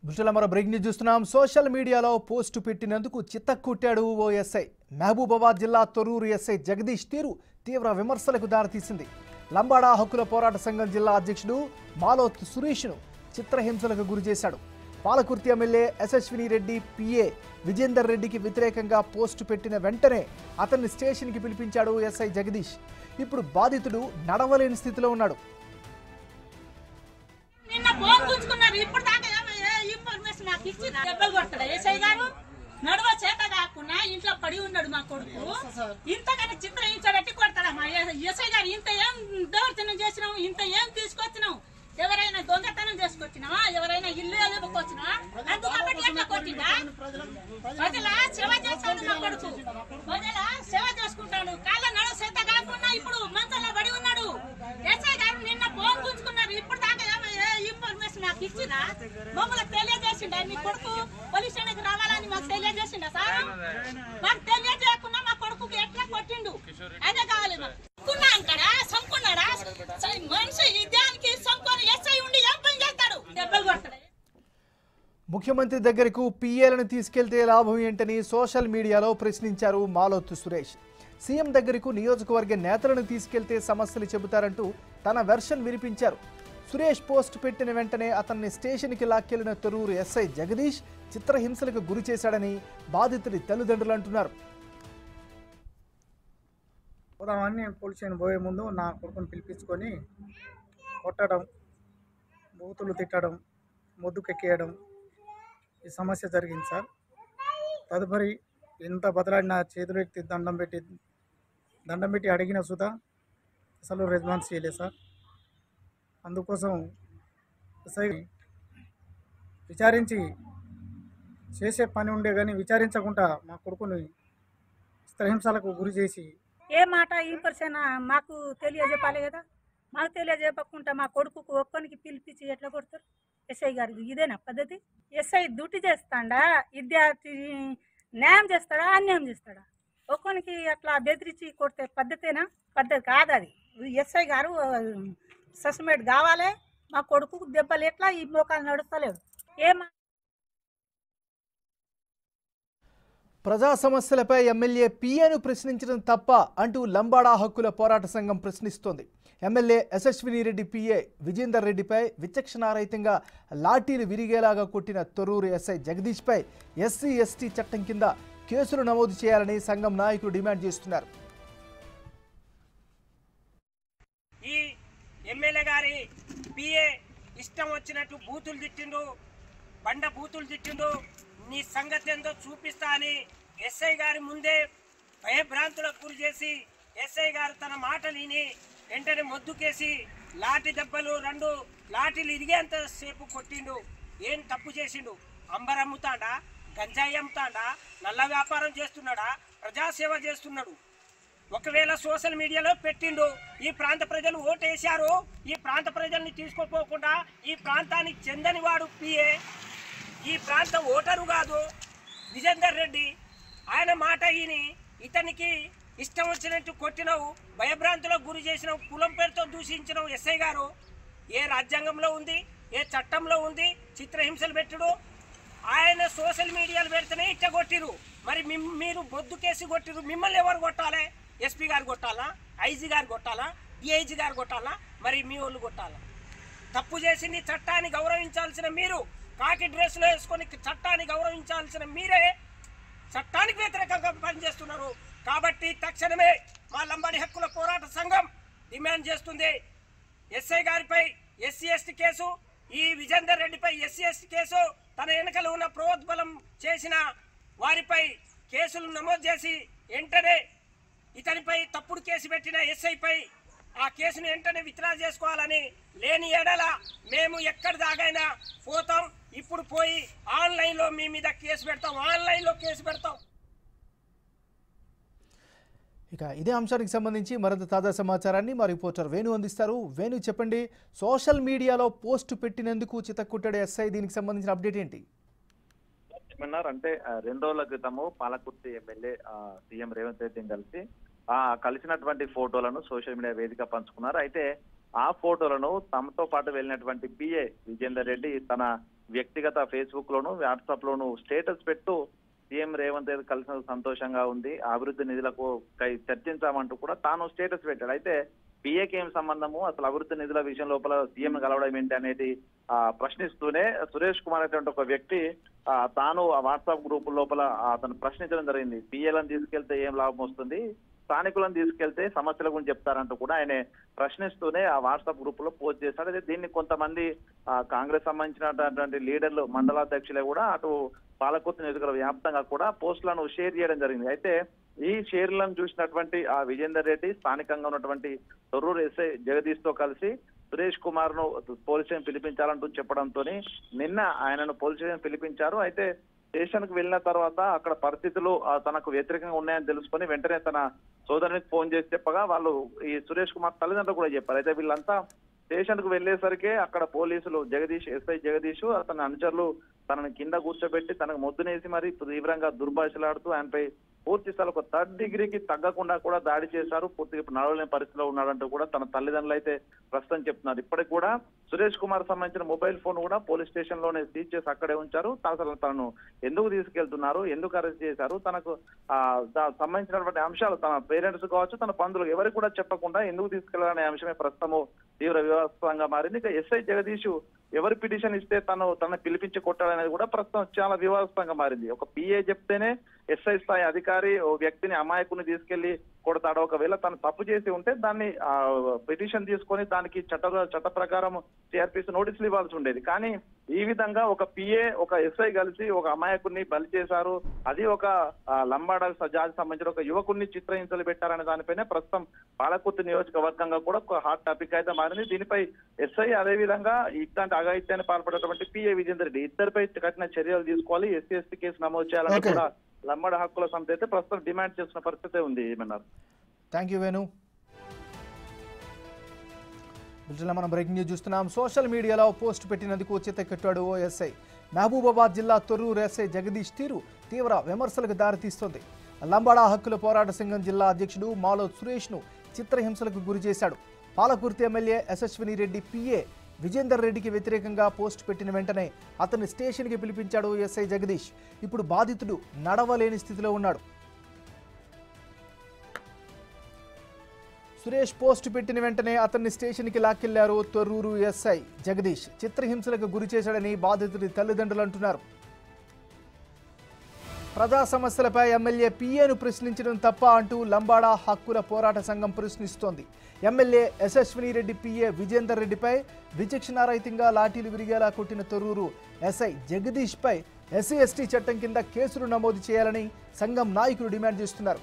బుల్టెన్లో మరో breaking news చూస్తున్నాం. Social మీడియాలో పోస్టు పెట్టినందుకు చిత్తకుట్టాడు ఓ ఎస్ఐ. మహబూబాబాద్ జిల్లా తొర్రూరు ఎస్ఐ జగదీష్ తీరు తీవ్ర విమర్శలకు దారితీసింది. లంబాడా హక్కుల పోరాట సంఘం జిల్లా అధ్యక్షుడు మాలోత్ సురేష్ను చిత్రహింసలకు గురిచేశాడు. పాలకుర్తి ఎమ్మెల్యే యశస్విని రెడ్డి పిఏ విజేందర్ రెడ్డికి వ్యతిరేకంగా పోస్టు పెట్టిన వెంటనే అతన్ని స్టేషన్కి పిలిపించాడు ఎస్ఐ జగదీష్. ఇప్పుడు బాధితుడు నడవలేని స్థితిలో ఉన్నాడు. నడువ చేత కాకుండా ఇంట్లో పడి ఉన్నాడు మా కొడుకు. ఇంతకన్నా చిత్రహించాడట్టి కొడతాడా మా ఎస్ఐ గారు? ఇంత ఏం దౌర్జన్యం చేసినాం, ఇంత ఏం తీసుకొచ్చినాం? ఎవరైనా దొంగతనం చేసుకొచ్చినావా? ఎవరైనా ఇల్లు ఎదుర్కొచ్చినావా? అందుకు కాబట్టి ఎట్లా కొట్టిందా? ప్రజల సేవ చేస్తాడు మా కొడుకు, ప్రజల సేవ చేసుకుంటాడు. కాళ్ళ నడువ చేత కాకుండా ఇప్పుడు మంచంలో పడి ఉన్నాడు. ఎస్ఐ గారు నిన్న ఫోన్ గుంజుకున్నారు. ఇప్పుడు దాకా ఇన్ఫర్మేషన్ నాకు ఇచ్చినా మమ్మల్ని తెలియజేసిండా? మీ కొడుకు పోలీస్ స్టేషన్కి రావాలని మాకు తెలియజేసిండా సార్? మాకు తెలియజేయకుండా మా కొడుకు ఎట్లా కొట్టిండు అదే కావాలి. అంటాడా సంకున్నాడా? మనిషి దానికి సంకొని ఎస్ఐ ఉండి ఏం పని చేస్తాడు? దెబ్బలు కొడతాడు. ముఖ్యమంత్రి దగ్గరకు పిఏలను తీసుకెళ్తే లాభం ఏంటని సోషల్ మీడియాలో ప్రశ్నించారు మాలోత్ సురేష్. సీఎం దగ్గరకు నియోజకవర్గ నేతలను తీసుకెళ్తే సమస్యలు చెబుతారంటూ తన వెర్షన్ వినిపించారు. సురేష్ పోస్ట్ పెట్టిన వెంటనే అతన్ని స్టేషన్కి లాక్కెళ్లిన తొర్రూరు ఎస్ఐ జగదీష్ చిత్రహింసలకు గురి చేశాడని బాధితుడి తల్లిదండ్రులు అంటున్నారు. పోదామని పోలీస్ స్టేషన్ పోయే ముందు నా కొడుకుని పిలిపించుకొని కొట్టడం, బూతులు తిట్టడం, మొద్దుకెక్కేయడం ఈ సమస్య జరిగింది సార్. తదుపరి ఎంత బదలాడిన చేతులు ఎత్తి దండం పెట్టి అడిగిన సుధా అసలు రెస్పాన్స్ చేయలేదు సార్. అందుకోసం ఎస్ఐ విచారించి చేసే పని ఉండే కానీ విచారించకుండా మా కొడుకుని చిత్రహింసలకు గురి చేసి ఏ మాట ఈ పర్సన్ మాకు తెలియజెప్పాలి కదా. మాకు తెలియజెప్పకుండా మా కొడుకు ఒక్కనికి పిలిపించి ఎట్లా కొడతారు ఎస్ఐ గారికి? ఇదేనా పద్ధతి? ఎస్ఐ డ్యూటీ చేస్తాడా? విద్యార్థి న్యాయం చేస్తాడా? అన్యాయం చేస్తాడా? ఒక్కనికి అట్లా బెదిరించి కొడితే పద్ధతేనా? పద్ధతి కాదు అది. ఎస్ఐ గారు సస్పెండ్ కావాలి. మా కొడుకు దెబ్బలు ఎట్లా ఈ మోకాలు నడుస్తలేడు. ప్రజా సమస్యలపై ఎమ్మెల్యే పిఏను ప్రశ్నించడం తప్ప అంటూ లంబాడా హక్కుల పోరాట సంఘం ప్రశ్నిస్తోంది. ఎమ్మెల్యే యశస్విని రెడ్డి పిఏ విజేందర్ రెడ్డిపై విచక్షణారహితంగా లాఠీలు విరిగేలాగా కొట్టిన తొర్రూరు ఎస్ఐ జగదీష్పై ఎస్సీ ఎస్టీ చట్టం కింద కేసులు నమోదు చేయాలని సంఘం నాయకులు డిమాండ్ చేస్తున్నారు. ఈ ఎమ్మెల్యే గారి పిఏ ఇష్టం వచ్చినట్టు బూతులు తిట్టిండు, బండ బూతులు తిట్టిండు, నీ సంగతి ఏందో చూపిస్తా అని ఎస్ఐ గారి ముందే భయభ్రాంతులకు గురి చేసి ఎస్ఐ గారు తన మాటలు విని వెంటనే మొద్దుకేసి లాఠీ దెబ్బలు 2 లాఠీలు ఇరిగేంత సేపు కొట్టిండు. ఏం తప్పు చేసిండు? అంబర్ అమ్ముతాడా? గంజాయి అమ్ముతాడా? నల్ల వ్యాపారం చేస్తున్నాడా? ప్రజాసేవ చేస్తున్నాడు. ఒకవేళ సోషల్ మీడియాలో పెట్టిండు, ఈ ప్రాంత ప్రజలు ఓటేశారు, ఈ ప్రాంత ప్రజల్ని తీసుకోపోకుండా ఈ ప్రాంతానికి చెందని వాడు పిఏ, ఈ ప్రాంత ఓటరు కాదు విజేందర్ రెడ్డి. ఆయన మాట ఈని ఇతనికి ఇష్టం వచ్చినట్టు కొట్టినవు, భయభ్రాంతులకు గురి చేసినావు, కులం పేరుతో దూషించినవు. ఎస్ఐ గారు ఏ రాజ్యాంగంలో ఉంది, ఏ చట్టంలో ఉంది చిత్రహింసలు పెట్టుడు? ఆయన సోషల్ మీడియాలో పెడితేనే ఇట్ట కొట్టిరు. మరి మీరు బొద్దు కేసు కొట్టిరు. మిమ్మల్ని ఎవరు కొట్టాలి? ఎస్పీ గారు కొట్టాలా? ఐజీ గారు కొట్టాలా? డిఐజీ గారు కొట్టాలా? మరి మీ వాళ్ళు కొట్టాలా? తప్పు చేసింది చట్టాన్ని గౌరవించాల్సిన మీరు, కాకి డ్రెస్సులో వేసుకొని చట్టాన్ని గౌరవించాల్సిన మీరే చట్టానికి వ్యతిరేకంగా పనిచేస్తున్నారు. కాబట్టి తక్షణమే మా లంబాడి హక్కుల పోరాట సంఘం డిమాండ్ చేస్తుంది, ఎస్ఐ గారిపై ఎస్సీ ఎస్టీ కేసు, ఈ విజేందర్ రెడ్డిపై ఎస్సీ ఎస్టీ కేసు, తన వెనుకలు ఉన్న ప్రోద్బలం చేసిన వారిపై కేసులు నమోదు చేసి వెంటనే ఇతనిపై తప్పుడు కేసు పెట్టిన ఎస్ఐపై ఆ కేసును వెంటనే విత్డ్రా చేసుకోవాలని, లేని ఎడల మేము ఎక్కడి దాగైనా పోతాం. ఇప్పుడు పోయి ఆన్లైన్లో మీ మీద కేసు పెడతాం, ఆన్లైన్లో కేసు పెడతాం. ఇక ఇదే అంశానికి సంబంధించి మరింత తాజా సమాచారాన్ని మా రిపోర్టర్ వేణు అందిస్తారు. వేణు, చెప్పండి, సోషల్ మీడియాలో పోస్టు పెట్టినందుకు చితక్కుట్టాడు ఎస్ఐ, దీనికి సంబంధించిన అప్డేట్ ఏంటి? అంటే 2 రోజుల క్రితము పాలకుర్తి ఎమ్మెల్యే సీఎం రేవంత్ రెడ్డిని కలిసినటువంటి ఫోటోలను సోషల్ మీడియా వేదిక పంచుకున్నారు. అయితే ఆ ఫోటోలను తమతో పాటు వెళ్ళినటువంటి పిఏ విజేందర్ రెడ్డి తన వ్యక్తిగత ఫేస్బుక్ లోను వాట్సాప్ లోను స్టేటస్ పెట్టు సీఎం రేవంత్ రెడ్డి కలిసిన సంతోషంగా ఉంది, అభివృద్ధి నిధులకు చర్చించామంటూ కూడా తాను స్టేటస్ పెట్టాడు. అయితే పిఏకి ఏం సంబంధము, అసలు అభివృద్ధి నిధుల విషయం లోపల సీఎం కలవడం ఏంటి అనేది ప్రశ్నిస్తూనే సురేష్ కుమార్ అనేటువంటి ఒక వ్యక్తి తాను ఆ వాట్సాప్ గ్రూప్ లోపల అతను ప్రశ్నించడం జరిగింది. పిఏలను తీసుకెళ్తే ఏం లాభం వస్తుంది, స్థానికులను తీసుకెళ్తే సమస్యల గురించి చెప్తారంటూ కూడా ఆయన ప్రశ్నిస్తూనే ఆ వాట్సాప్ గ్రూప్ లో పోస్ట్ చేశాడు. అయితే దీన్ని కొంతమంది కాంగ్రెస్ సంబంధించినటువంటి లీడర్లు, మండలాధ్యక్షులే కూడా అటు పాలకుర్తి నియోజకవర్గ వ్యాప్తంగా కూడా పోస్టులను షేర్ చేయడం జరిగింది. అయితే ఈ షేర్లను చూసినటువంటి ఆ విజేందర్ రెడ్డి స్థానికంగా ఉన్నటువంటి తొర్రూరు ఎస్ఐ జగదీష్ తో కలిసి సురేష్ కుమార్ ను పోలీస్ స్టేషన్ పిలిపించాలంటూ చెప్పడంతో నిన్న ఆయనను పోలీస్ స్టేషన్ పిలిపించారు. అయితే స్టేషన్ కు వెళ్ళిన తర్వాత అక్కడ పరిస్థితులు తనకు వ్యతిరేకంగా ఉన్నాయని తెలుసుకొని వెంటనే తన సోదరునికి ఫోన్ చేసి చెప్పగా వాళ్ళు ఈ సురేష్ కుమార్ తల్లిదండ్రులు కూడా చెప్పారు. అయితే వీళ్ళంతా స్టేషన్ కు వెళ్లేసరికి అక్కడ పోలీసులు ఎస్ఐ జగదీష్ అతని అనుచరులు తనని కింద కూర్చోబెట్టి తనకు మొద్దునేసి మరి తీవ్రంగా దుర్భాషలాడుతూ ఆయనపై పూర్తి స్థాయి ఒక 3rd డిగ్రీకి తగ్గకుండా కూడా దాడి చేశారు. పూర్తిగా ఇప్పుడు నడవలేని పరిస్థితిలో ఉన్నాడంటూ కూడా తన తల్లిదండ్రులు అయితే ప్రస్తుతం చెప్తున్నారు. ఇప్పటికి కూడా సురేష్ కుమార్ సంబంధించిన మొబైల్ ఫోన్ కూడా పోలీస్ స్టేషన్ లోనే సీజ్ చేసి అక్కడే ఉంచారు. అసలు తనను ఎందుకు తీసుకెళ్తున్నారు, ఎందుకు అరెస్ట్ చేశారు, తనకు సంబంధించినటువంటి అంశాలు తన పేరెంట్స్ కావచ్చు, తన బంధువులు ఎవరికి కూడా చెప్పకుండా ఎందుకు తీసుకెళ్లాలనే అంశమే ప్రస్తుతము తీవ్ర వివాదాస్పదంగా మారింది. ఇక ఎస్ఐ జగదీష్ ఎవరు పిటిషన్ ఇస్తే తనను పిలిపించి కొట్టాలనేది కూడా ప్రస్తుతం చాలా వివాదాస్పదంగా మారింది. ఒక పిఏ చెప్తేనే ఎస్ఐ స్థాయి అధికారి ఓ వ్యక్తిని అమాయకుని తీసుకెళ్లి కొడతాడు. ఒకవేళ తను తప్పు చేసి ఉంటే దాన్ని పిటిషన్ తీసుకొని దానికి చట్ట ప్రకారం సిఆర్పిసి నోటీసులు ఇవ్వాల్సి ఉండేది. కానీ ఈ విధంగా ఒక పిఏ ఒక ఎస్ఐ కలిసి ఒక అమాయకుడిని బలి చేశారు, అది ఒక లంబాడ జాతికి సంబంధించిన ఒక యువకుడిని చిత్రహింసలు పెట్టారనే దానిపైనే ప్రస్తుతం పాలకుర్తి నియోజకవర్గంగా కూడా ఒక హాట్ టాపిక్ అయితే మారింది. దీనిపై ఎస్ఐ అదేవిధంగా ఇట్లాంటి అఘాయిత్యాన్ని పాల్పడేటువంటి పిఏ విజేందర్ రెడ్డి ఇద్దరిపై కఠిన చర్యలు తీసుకోవాలి, ఎస్సీ ఎస్టీ కేసు నమోదు చేయాలని కూడా లంబాడ హక్కుల సమితి అయితే ప్రస్తుతం డిమాండ్ చేస్తున్న పరిస్థితి ఉంది. ఏమన్నారు? Thank you Venu. మనం బ్రేకింగ్ న్యూస్ చూస్తున్నాం. సోషల్ మీడియాలో పోస్ట్ పెట్టినందుకు చిత్తకెట్టాడు ఓ ఎస్ఐ. మహబూబాబాద్ జిల్లా తొర్రూరు ఎస్ఐ జగదీష్ తీరు తీవ్ర విమర్శలకు దారితీస్తోంది. లంబాడా హక్కుల పోరాట సంఘం జిల్లా అధ్యక్షుడు మాలో సురేష్ను చిత్రహింసలకు గురి చేశాడు. పాలకుర్తి ఎమ్మెల్యే యశస్విని రెడ్డి పిఏ విజేందర్ రెడ్డికి వ్యతిరేకంగా పోస్ట్ పెట్టిన వెంటనే అతన్ని స్టేషన్కి పిలిపించాడు ఎస్ఐ జగదీష్. ఇప్పుడు బాధితుడు నడవలేని స్థితిలో ఉన్నాడు. సురేష్ పోస్ట్ పెట్టిన వెంటనే అతన్ని స్టేషన్కి లాక్కెళ్లారు తొర్రూరు ఎస్ఐ జగదీష్. చిత్రహింసలకు గురి చేశాడని బాధితుడి తల్లిదండ్రులు అంటున్నారు. ప్రజా సమస్యలపై ఎమ్మెల్యే పిఏను ప్రశ్నించడం తప్ప అంటూ లంబాడా హక్కుల పోరాట సంఘం ప్రశ్నిస్తోంది. ఎమ్మెల్యే యశస్విని రెడ్డి పిఏ విజేందర్ రెడ్డిపై విచక్షణారహితంగా లాఠీలు విరిగేలా కొట్టిన తొర్రూరు ఎస్ఐ జగదీష్పై ఎస్సీ ఎస్టీ చట్టం కింద కేసులు నమోదు చేయాలని సంఘం నాయకులు డిమాండ్ చేస్తున్నారు.